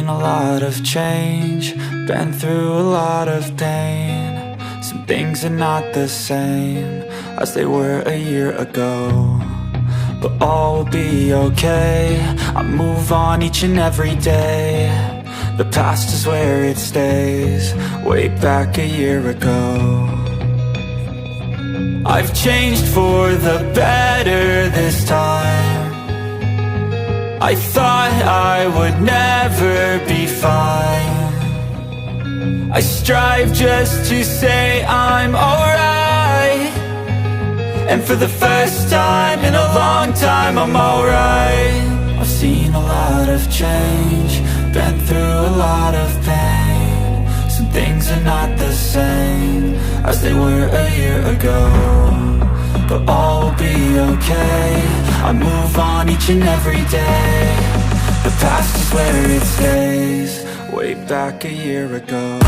a lot of change, been through a lot of pain. Some things are not the same as they were a year ago, but all will be okay. I move on each and every day. The past is where it stays, way back a year ago. I've changed for the better this time. I thought I would never be fine. I strive just to say I'm alright, and for the first time in a long time I'm alright. I've seen a lot of change, been through a lot of pain. Some things are not the same as they were a year ago, but all will be okay. I move on each and every day. The past is where it stays, way back a year ago.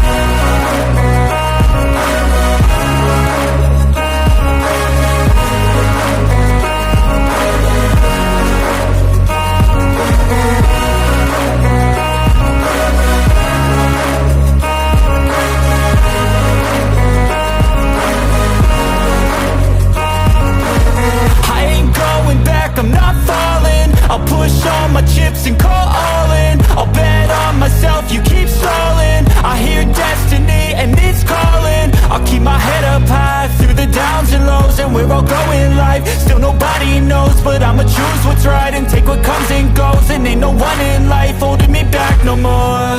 I'm not falling, I'll push all my chips and call all in. I'll bet on myself, you keep stalling. I hear destiny and it's calling. I'll keep my head up high through the downs and lows, and we're all going life. Still nobody knows, but I'ma choose what's right and take what comes and goes. And ain't no one in life holding me back no more.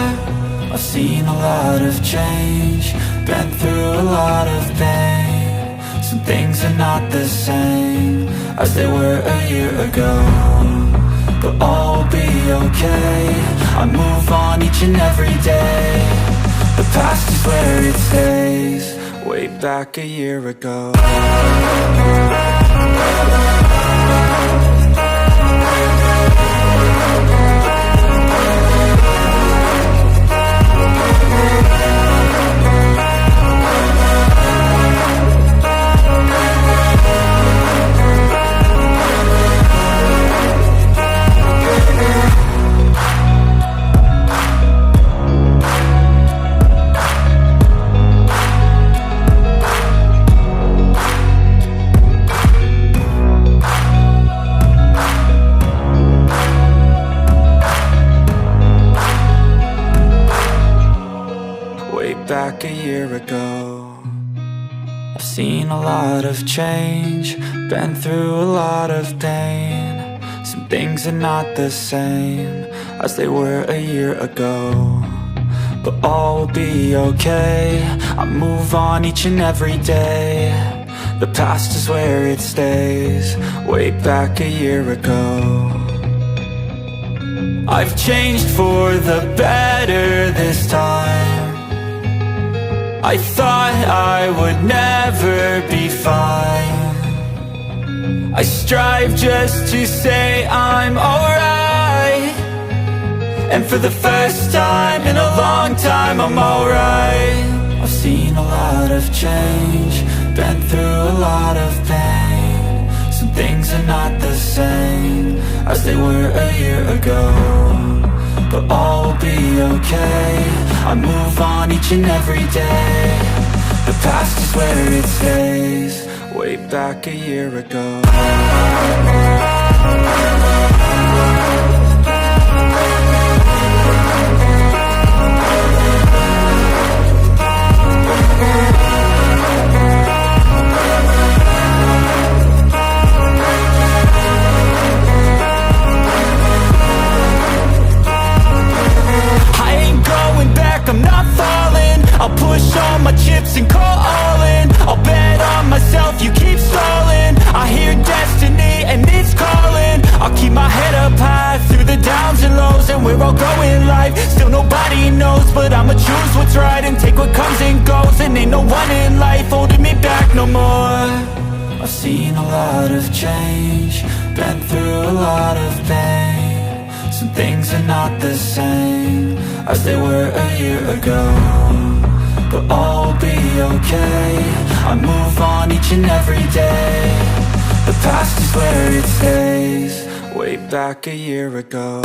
I've seen a lot of change, been through a lot of pain. Some things are not the same as they were a year ago, but all will be okay. I move on each and every day. The past is where it stays, way back a year ago. Back a year ago, I've seen a lot of change, been through a lot of pain. Some things are not the same as they were a year ago, but all will be okay. I move on each and every day. The past is where it stays, way back a year ago. I've changed for the better this time. I thought I would never be fine. I strive just to say I'm alright, and for the first time in a long time I'm alright. I've seen a lot of change, been through a lot of pain. Some things are not the same as they were a year ago, but all will be okay. I move on each and every day. The past is where it stays, way back a year ago. I'm not falling, I'll push all my chips and call all in. I'll bet on myself, you keep stalling. I hear destiny and it's calling. I'll keep my head up high through the downs and lows, and we're all going life. Still nobody knows, but I'ma choose what's right and take what comes and goes. And ain't no one in life holding me back no more. I've seen a lot of change, been through a lot of pain. Some things are not the same as they were a year ago, but all will be okay. I move on each and every day. The past is where it stays, way back a year ago.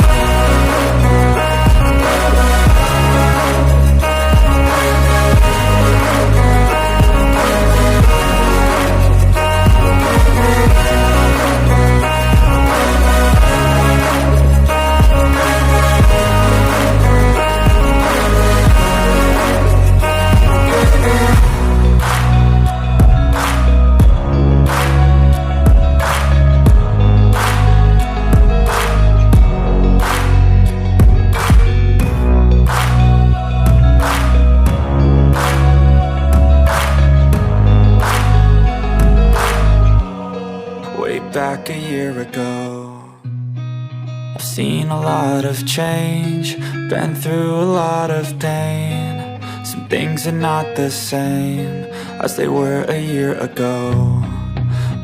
Back a year ago, I've seen a lot of change, been through a lot of pain. Some things are not the same as they were a year ago,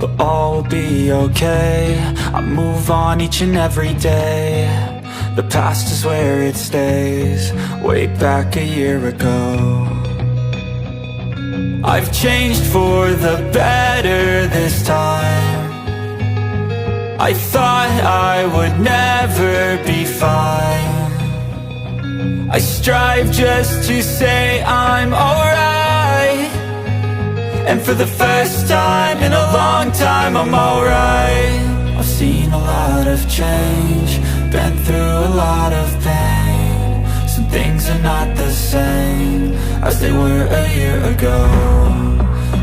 but all will be okay. I move on each and every day. The past is where it stays, way back a year ago. I've changed for the better this time. I thought I would never be fine. I strive just to say I'm alright, and for the first time in a long time I'm alright. I've seen a lot of change, been through a lot of pain. Some things are not the same as they were a year ago,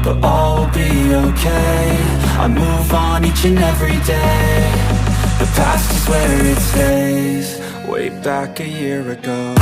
but all will be okay. I move on each and every day. The past is where it stays, way back a year ago.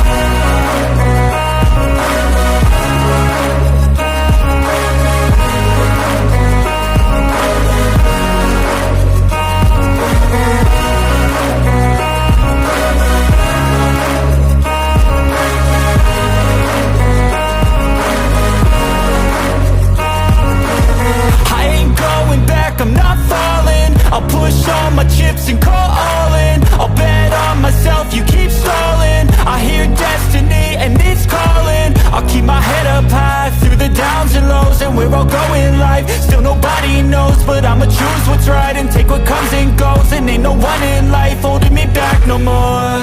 I'm not falling, I'll push all my chips and call all in. I'll bet on myself, you keep stalling. I hear destiny and it's calling. I'll keep my head up high through the downs and lows, and we're all going life. Still nobody knows, but I'ma choose what's right and take what comes and goes. And ain't no one in life holding me back no more.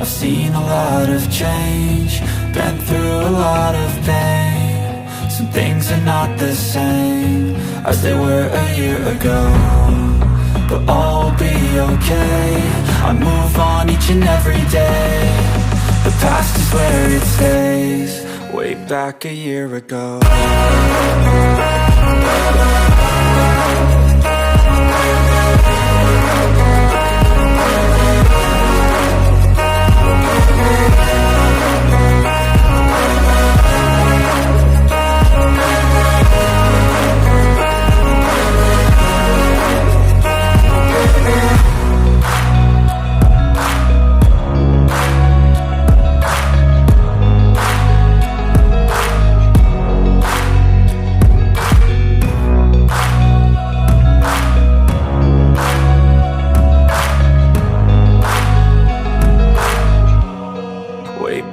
I've seen a lot of change, been through a lot of pain. Some things are not the same as they were a year ago, but all will be okay. I move on each and every day. The past is where it stays, way back a year ago.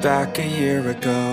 Back a year ago.